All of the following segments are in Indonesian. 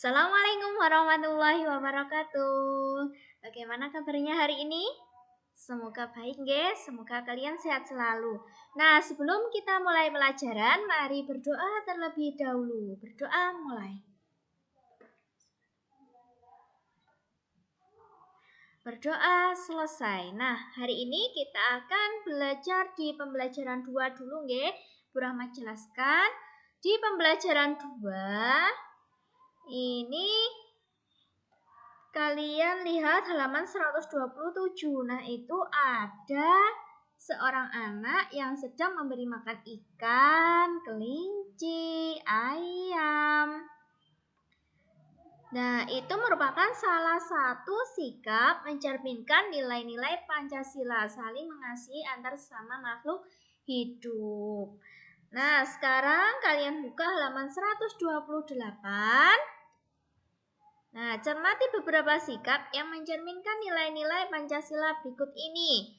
Assalamualaikum warahmatullahi wabarakatuh. Bagaimana kabarnya hari ini? Semoga baik, guys. Semoga kalian sehat selalu. Nah, sebelum kita mulai pelajaran, mari berdoa terlebih dahulu. Berdoa mulai. Berdoa selesai. Nah, hari ini kita akan belajar di pembelajaran 2 dulu, nggih. Bu Rahma jelaskan. Di pembelajaran 2 ini kalian lihat halaman 127. Nah, itu ada seorang anak yang sedang memberi makan ikan, kelinci, ayam. Nah, itu merupakan salah satu sikap mencerminkan nilai-nilai Pancasila, saling mengasihi antar sesama makhluk hidup. Nah, sekarang kalian buka halaman 128. Nah, cermati beberapa sikap yang mencerminkan nilai-nilai Pancasila berikut ini.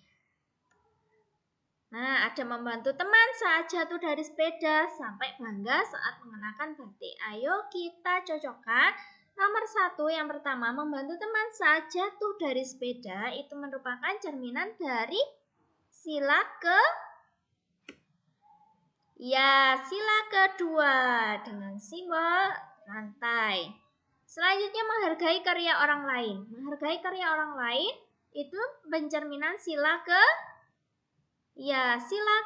Nah, ada membantu teman saat jatuh dari sepeda sampai bangga saat mengenakan batik. Ayo kita cocokkan. Nomor 1 yang pertama, membantu teman saat jatuh dari sepeda itu merupakan cerminan dari sila sila kedua dengan simbol rantai. Selanjutnya, menghargai karya orang lain. Menghargai karya orang lain itu pencerminan sila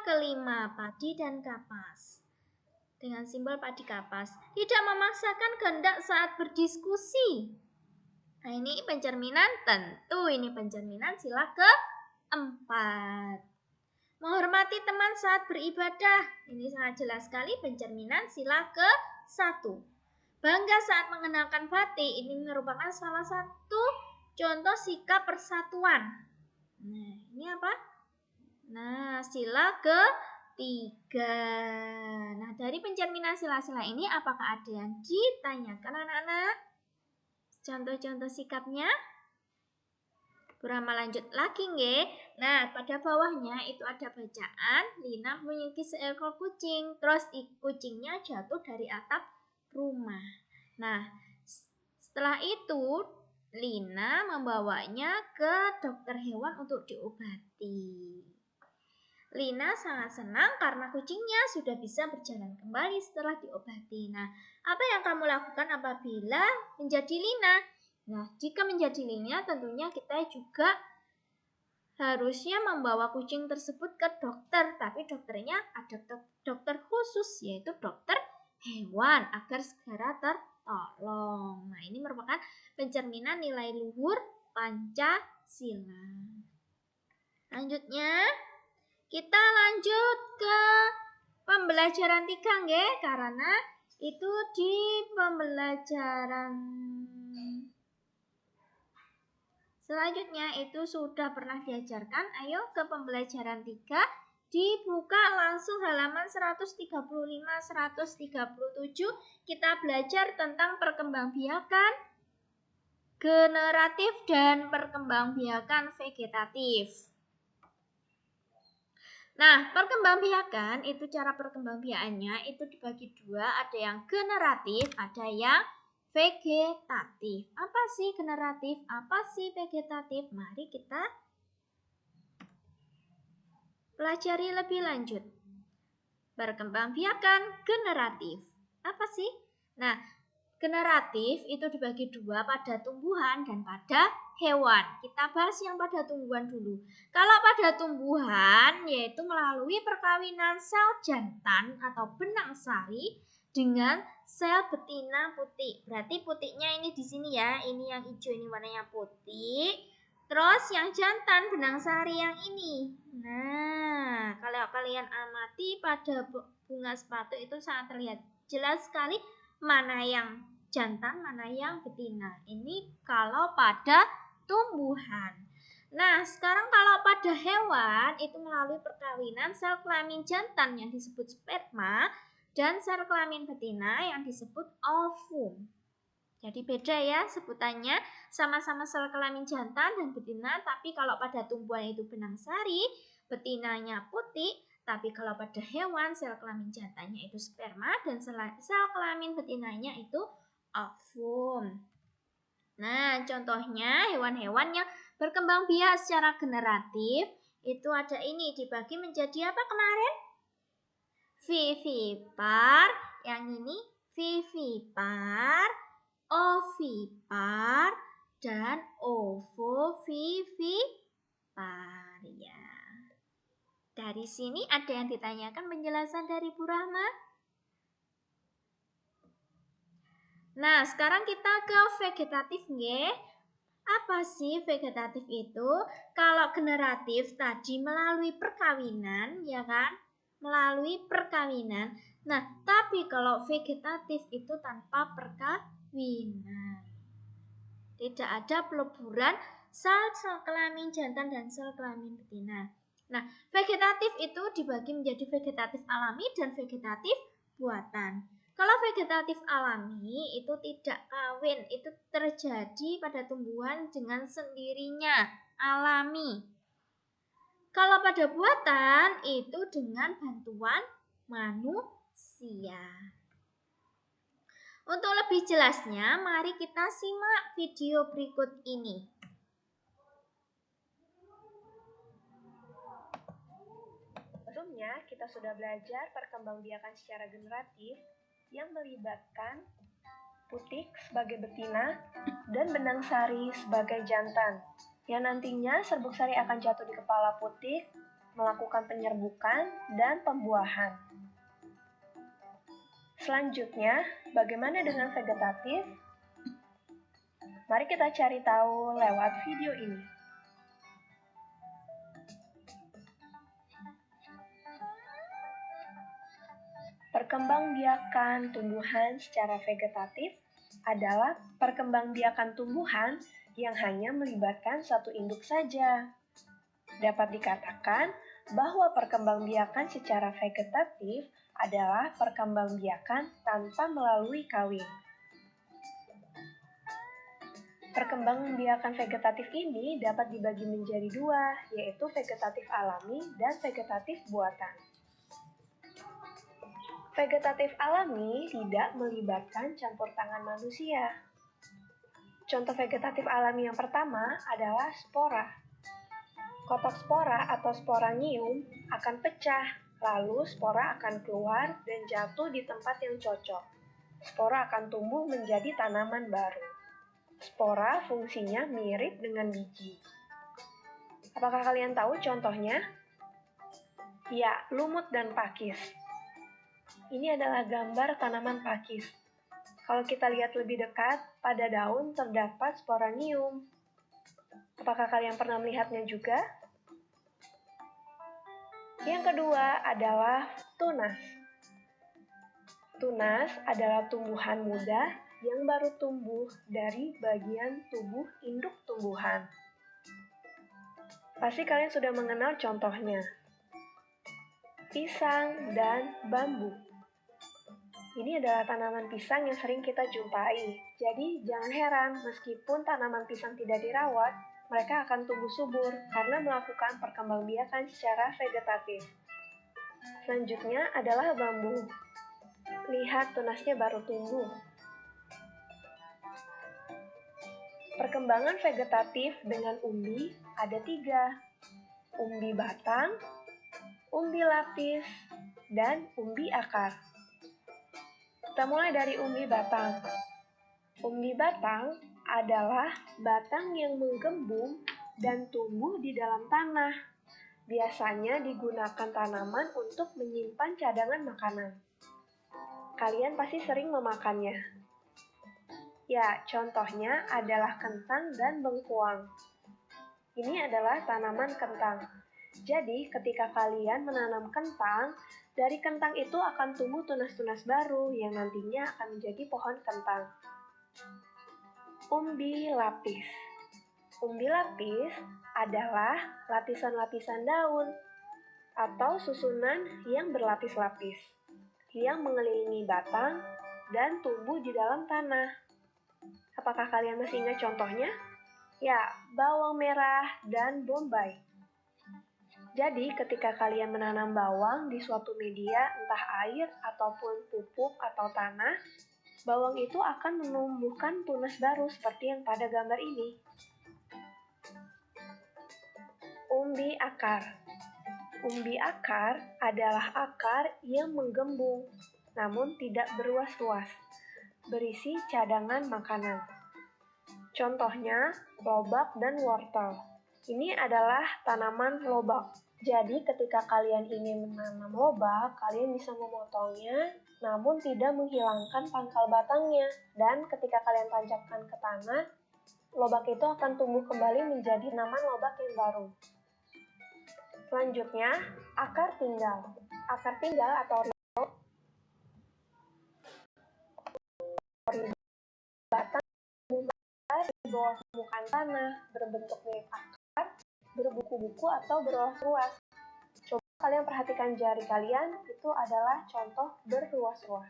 kelima, padi dan kapas. Dengan simbol padi kapas. Tidak memaksakan kehendak saat berdiskusi. Nah, ini pencerminan sila keempat. Menghormati teman saat beribadah. Ini sangat jelas sekali pencerminan sila ke-1. Bangga saat mengenakan batik, ini merupakan salah satu contoh sikap persatuan. Nah, ini apa? Nah, sila ke-3. Nah, dari pencerminan sila-sila ini apakah ada yang ditanyakan anak-anak? Contoh-contoh sikapnya? Bu Rahma lanjut lagi, nggih. Nah, pada bawahnya itu ada bacaan, Lina memiliki seekor kucing, terus kucingnya jatuh dari atap rumah. Nah, setelah itu Lina membawanya ke dokter hewan untuk diobati. Lina sangat senang karena kucingnya sudah bisa berjalan kembali setelah diobati. Nah, apa yang kamu lakukan apabila menjadi Lina? Nah, jika menjadi Lina tentunya kita juga harusnya membawa kucing tersebut ke dokter, tapi dokternya ada dokter khusus, yaitu dokter hewan agar segera tertolong. Nah, ini merupakan pencerminan nilai luhur Pancasila. Lanjutnya, kita lanjut ke pembelajaran 3, nggih, karena itu di pembelajaran selanjutnya itu sudah pernah diajarkan. Ayo ke pembelajaran 3. Dibuka langsung halaman 135, 137. Kita belajar tentang perkembangbiakan generatif dan perkembangbiakan vegetatif. Nah, perkembangbiakan itu cara perkembangbiakannya itu dibagi 2. Ada yang generatif, ada yang vegetatif. Apa sih generatif? Apa sih vegetatif? Mari kita pelajari lebih lanjut. Perkembangbiakan generatif. Apa sih? Nah, generatif itu dibagi 2 pada tumbuhan dan pada hewan. Kita bahas yang pada tumbuhan dulu. Kalau pada tumbuhan yaitu melalui perkawinan sel jantan atau benang sari dengan sel betina putih. Berarti putihnya ini di sini ya. Ini yang hijau ini warnanya putih. Terus yang jantan benang sari yang ini. Nah, kalau kalian amati pada bunga sepatu itu sangat terlihat jelas sekali mana yang jantan, mana yang betina. Ini kalau pada tumbuhan. Nah, sekarang kalau pada hewan itu melalui perkawinan sel kelamin jantan yang disebut sperma dan sel kelamin betina yang disebut ovum. Jadi beda ya sebutannya, sama-sama sel kelamin jantan dan betina, tapi kalau pada tumbuhan itu benang sari, betinanya putih, tapi kalau pada hewan sel kelamin jantannya itu sperma dan sel kelamin betinanya itu ovum. Nah, contohnya hewan-hewan yang berkembang biak secara generatif itu ada ini, dibagi menjadi apa kemarin? Vivipar, yang ini vivipar, ovipar, dan ovovivipar ya. Dari sini ada yang ditanyakan penjelasan dari Bu Rahma? Nah, sekarang kita ke vegetatif nggih. Apa sih vegetatif itu? Kalau generatif tadi melalui perkawinan, ya kan? Melalui perkawinan. Nah, tapi kalau vegetatif itu tanpa perkawinan. Tidak ada peleburan sel kelamin jantan dan sel kelamin betina. Nah, vegetatif itu dibagi menjadi vegetatif alami dan vegetatif buatan. Kalau vegetatif alami itu tidak kawin, itu terjadi pada tumbuhan dengan sendirinya, alami. Kalau pada buatan itu dengan bantuan manusia. Untuk lebih jelasnya, mari kita simak video berikut ini. Sebelumnya, kita sudah belajar perkembangbiakan secara generatif yang melibatkan putik sebagai betina dan benang sari sebagai jantan. Yang nantinya serbuk sari akan jatuh di kepala putik, melakukan penyerbukan dan pembuahan. Selanjutnya, bagaimana dengan vegetatif? Mari kita cari tahu lewat video ini. Perkembangbiakan tumbuhan secara vegetatif adalah perkembangbiakan tumbuhan yang hanya melibatkan satu induk saja. Dapat dikatakan bahwa perkembangbiakan secara vegetatif adalah perkembangbiakan tanpa melalui kawin. Perkembangbiakan vegetatif ini dapat dibagi menjadi dua, yaitu vegetatif alami dan vegetatif buatan. Vegetatif alami tidak melibatkan campur tangan manusia. Contoh vegetatif alami yang pertama adalah spora. Kotak spora atau sporangium akan pecah, lalu spora akan keluar dan jatuh di tempat yang cocok. Spora akan tumbuh menjadi tanaman baru. Spora fungsinya mirip dengan biji. Apakah kalian tahu contohnya? Ya, lumut dan pakis. Ini adalah gambar tanaman pakis. Kalau kita lihat lebih dekat, pada daun terdapat sporangium. Apakah kalian pernah melihatnya juga? Yang kedua adalah tunas. Tunas adalah tumbuhan muda yang baru tumbuh dari bagian tubuh induk tumbuhan. Pasti kalian sudah mengenal contohnya. Pisang dan bambu. Ini adalah tanaman pisang yang sering kita jumpai. Jadi jangan heran, meskipun tanaman pisang tidak dirawat, mereka akan tumbuh subur karena melakukan perkembangbiakan secara vegetatif. Selanjutnya adalah bambu. Lihat tunasnya baru tumbuh. Perkembangan vegetatif dengan umbi ada 3. Umbi batang, umbi lapis, dan umbi akar. Kita mulai dari umbi batang. Umbi batang adalah batang yang menggembung dan tumbuh di dalam tanah. Biasanya digunakan tanaman untuk menyimpan cadangan makanan. Kalian pasti sering memakannya. Ya, contohnya adalah kentang dan bengkuang. Ini adalah tanaman kentang. Jadi, ketika kalian menanam kentang, dari kentang itu akan tumbuh tunas-tunas baru yang nantinya akan menjadi pohon kentang. Umbi lapis. Umbi lapis adalah lapisan-lapisan daun atau susunan yang berlapis-lapis yang mengelilingi batang dan tumbuh di dalam tanah. Apakah kalian masih ingat contohnya? Ya, bawang merah dan bombay. Jadi, ketika kalian menanam bawang di suatu media, entah air ataupun pupuk atau tanah, bawang itu akan menumbuhkan tunas baru seperti yang pada gambar ini. Umbi akar. Umbi akar adalah akar yang menggembung, namun tidak berluas-luas, berisi cadangan makanan. Contohnya, lobak dan wortel. Ini adalah tanaman lobak. Jadi ketika kalian ingin menanam lobak, kalian bisa memotongnya, namun tidak menghilangkan pangkal batangnya. Dan ketika kalian tancapkan ke tanah, lobak itu akan tumbuh kembali menjadi tanaman lobak yang baru. Selanjutnya, akar tinggal. Akar tinggal atau batang di bawah permukaan tanah, berbentuk mirip akar, berbuku-buku atau berluas-luas. Coba kalian perhatikan jari kalian, itu adalah contoh berluas-luas.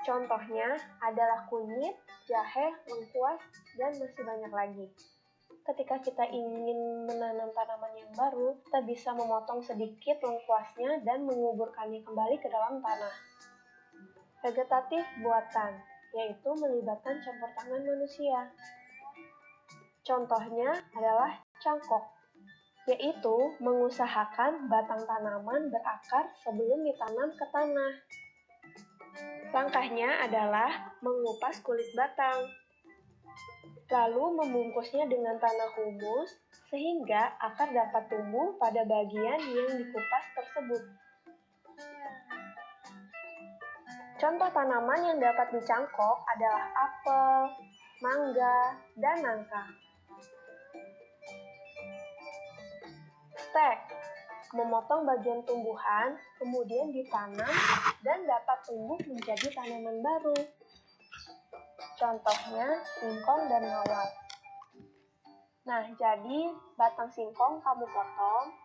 Contohnya adalah kunyit, jahe, lengkuas, dan masih banyak lagi. Ketika kita ingin menanam tanaman yang baru, kita bisa memotong sedikit lengkuasnya dan menguburkannya kembali ke dalam tanah. Vegetatif buatan, yaitu melibatkan campur tangan manusia. Contohnya adalah cangkok, yaitu mengusahakan batang tanaman berakar sebelum ditanam ke tanah. Langkahnya adalah mengupas kulit batang, lalu membungkusnya dengan tanah humus sehingga akar dapat tumbuh pada bagian yang dikupas tersebut. Contoh tanaman yang dapat dicangkok adalah apel, mangga, dan nangka. Stek, memotong bagian tumbuhan, kemudian ditanam dan dapat tumbuh menjadi tanaman baru. Contohnya singkong dan mawar. Nah, jadi batang singkong kamu potong,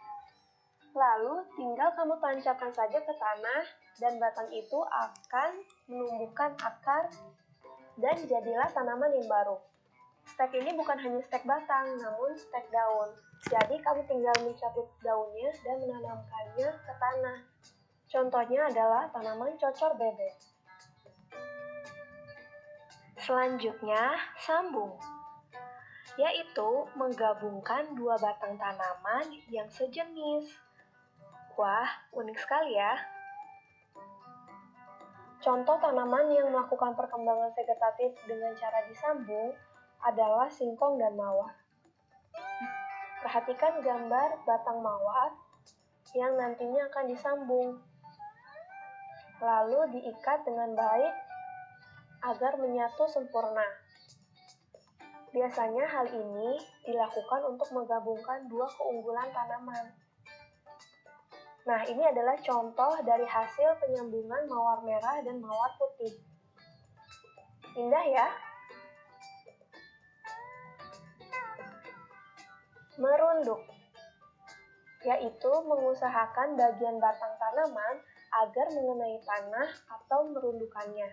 lalu tinggal kamu tancapkan saja ke tanah dan batang itu akan menumbuhkan akar dan jadilah tanaman yang baru. Stek ini bukan hanya stek batang, namun stek daun. Jadi kamu tinggal mencabut daunnya dan menanamkannya ke tanah. Contohnya adalah tanaman cocor bebek. Selanjutnya, sambung, yaitu menggabungkan dua batang tanaman yang sejenis. Wah, unik sekali ya. Contoh tanaman yang melakukan perkembangan vegetatif dengan cara disambung adalah singkong dan mawar. Perhatikan gambar batang mawar yang nantinya akan disambung, lalu diikat dengan baik agar menyatu sempurna. Biasanya hal ini dilakukan untuk menggabungkan dua keunggulan tanaman. Nah, ini adalah contoh dari hasil penyambungan mawar merah dan mawar putih. Indah ya? Merunduk, yaitu mengusahakan bagian batang tanaman agar mengenai tanah atau merundukannya.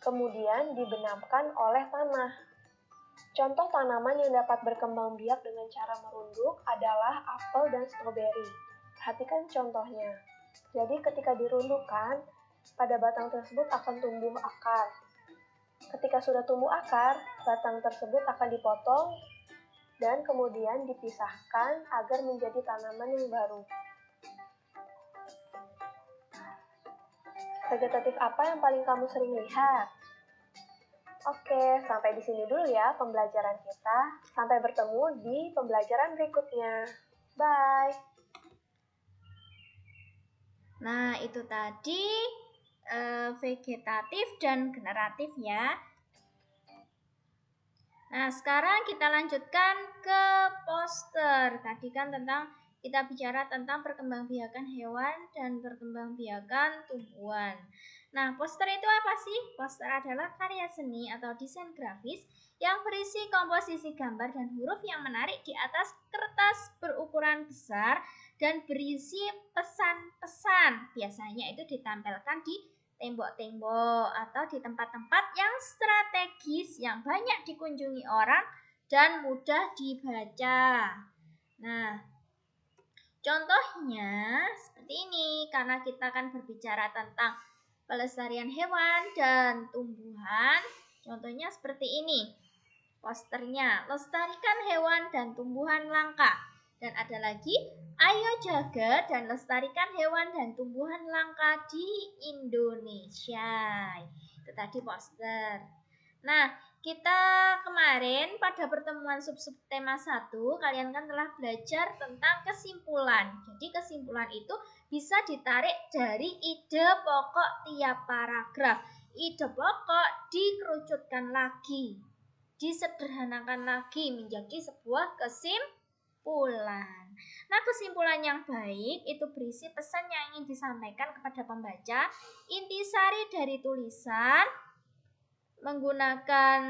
Kemudian dibenamkan oleh tanah. Contoh tanaman yang dapat berkembang biak dengan cara merunduk adalah apel dan stroberi. Perhatikan contohnya. Jadi ketika dirundukkan, pada batang tersebut akan tumbuh akar. Ketika sudah tumbuh akar, batang tersebut akan dipotong dan kemudian dipisahkan agar menjadi tanaman yang baru. Vegetatif apa yang paling kamu sering lihat? Oke, sampai di sini dulu ya pembelajaran kita. Sampai bertemu di pembelajaran berikutnya. Bye! Nah, itu tadi vegetatif dan generatif ya. Nah, sekarang kita lanjutkan ke poster. Tadi kan kita bicara tentang perkembangbiakan hewan dan perkembangbiakan tumbuhan. Nah, poster itu apa sih? Poster adalah karya seni atau desain grafis yang berisi komposisi gambar dan huruf yang menarik di atas kertas berukuran besar dan berisi pesan-pesan. Biasanya itu ditampilkan di tembok-tembok atau di tempat-tempat yang strategis yang banyak dikunjungi orang dan mudah dibaca. Nah, contohnya seperti ini, karena kita kan berbicara tentang pelestarian hewan dan tumbuhan. Contohnya seperti ini. Posternya, lestarikan hewan dan tumbuhan langka. Dan ada lagi, ayo jaga dan lestarikan hewan dan tumbuhan langka di Indonesia. Itu tadi poster. Nah, kita kemarin pada pertemuan sub-sub tema 1, kalian kan telah belajar tentang kesimpulan. Jadi kesimpulan itu bisa ditarik dari ide pokok tiap paragraf. Ide pokok dikerucutkan lagi, disederhanakan lagi menjadi sebuah kesimpulan. Nah, kesimpulan yang baik itu berisi pesan yang ingin disampaikan kepada pembaca, intisari dari tulisan, menggunakan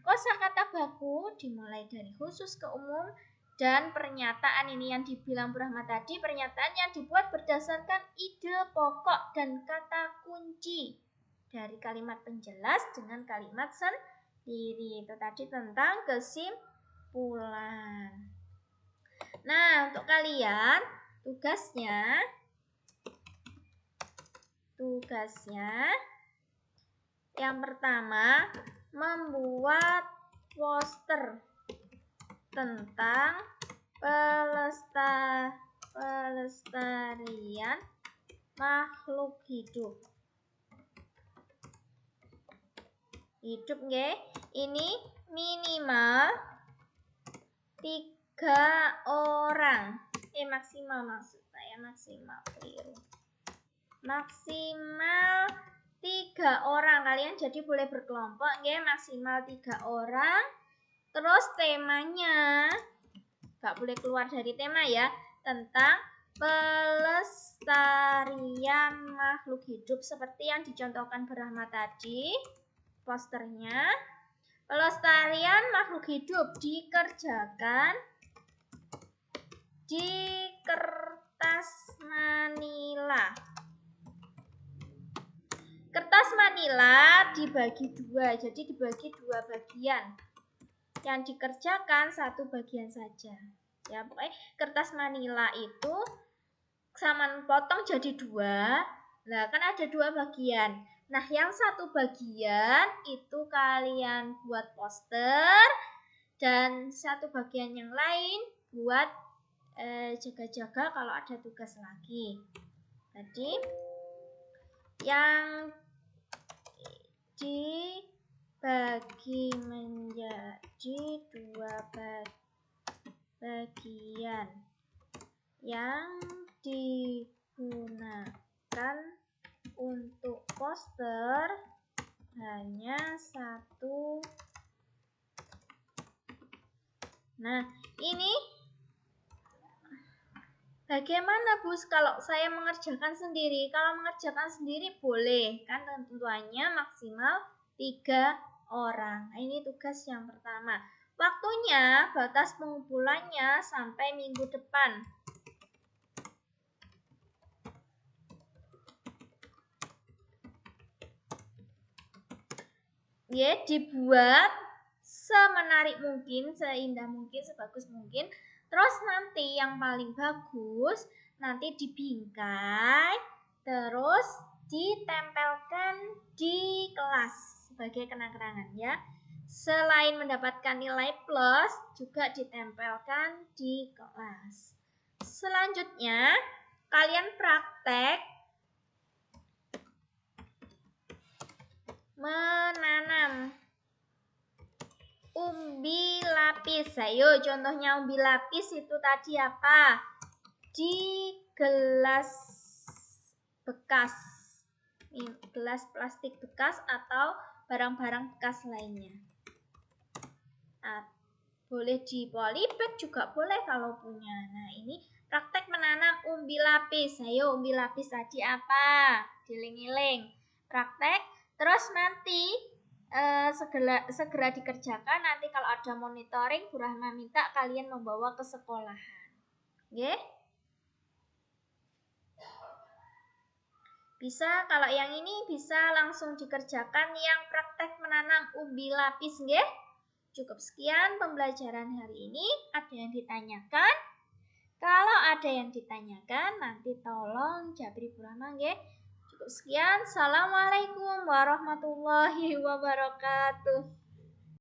kosakata baku dimulai dari khusus ke umum, dan pernyataan ini yang dibilang Bu Rahma tadi, pernyataan yang dibuat berdasarkan ide pokok dan kata kunci dari kalimat penjelas dengan kalimat sendiri. Itu tadi tentang kesimpulan. Nah, untuk kalian tugasnya yang pertama, membuat poster tentang pelestarian makhluk hidup. Nggih. Ini minimal 3 orang. Maksimal maksud saya, maksimal keliru. Maksimal 3 orang. Kalian jadi boleh berkelompok, nggih, maksimal 3 orang. Terus temanya nggak boleh keluar dari tema ya, tentang pelestarian makhluk hidup seperti yang dicontohkan Bu Rahma tadi. Posternya, pelestarian makhluk hidup dikerjakan di kertas manila. Kertas manila dibagi 2, jadi dibagi 2 bagian. Yang dikerjakan 1 bagian saja. Ya, pokoknya kertas manila itu sama potong jadi 2. Nah, kan ada 2 bagian. Nah, yang 1 bagian itu kalian buat poster, dan 1 bagian yang lain buat jaga-jaga kalau ada tugas lagi. Jadi yang dibagi menjadi 2 bagian yang digunakan untuk poster hanya 1. Nah, ini bagaimana Bu kalau saya mengerjakan sendiri? Kalau mengerjakan sendiri boleh, kan tentuannya maksimal 3 orang. Nah, ini tugas yang pertama. Waktunya, batas pengumpulannya sampai minggu depan. Ya, dibuat semenarik mungkin, seindah mungkin, sebagus mungkin. Terus nanti yang paling bagus nanti dibingkai, terus ditempelkan di kelas sebagai kenang-kenangan ya. Selain mendapatkan nilai plus, juga ditempelkan di kelas. Selanjutnya, kalian praktek menanam umbi lapis. Ayo, contohnya umbi lapis itu tadi apa? Di gelas bekas, gelas plastik bekas atau barang-barang bekas lainnya. Boleh di polybag juga boleh kalau punya. Nah, ini praktek menanam umbi lapis. Ayo, umbi lapis tadi apa? Giling-giling. Praktek. Terus nanti segera dikerjakan. Nanti kalau ada monitoring, Bu Rahma minta kalian membawa ke sekolahan. Oke? Bisa, kalau yang ini bisa langsung dikerjakan yang praktek menanam umbi lapis, nggih? Cukup sekian pembelajaran hari ini. Ada yang ditanyakan? Kalau ada yang ditanyakan, nanti tolong jawab Bu Rahma, nggih. Sekian, Assalamualaikum warahmatullahi wabarakatuh.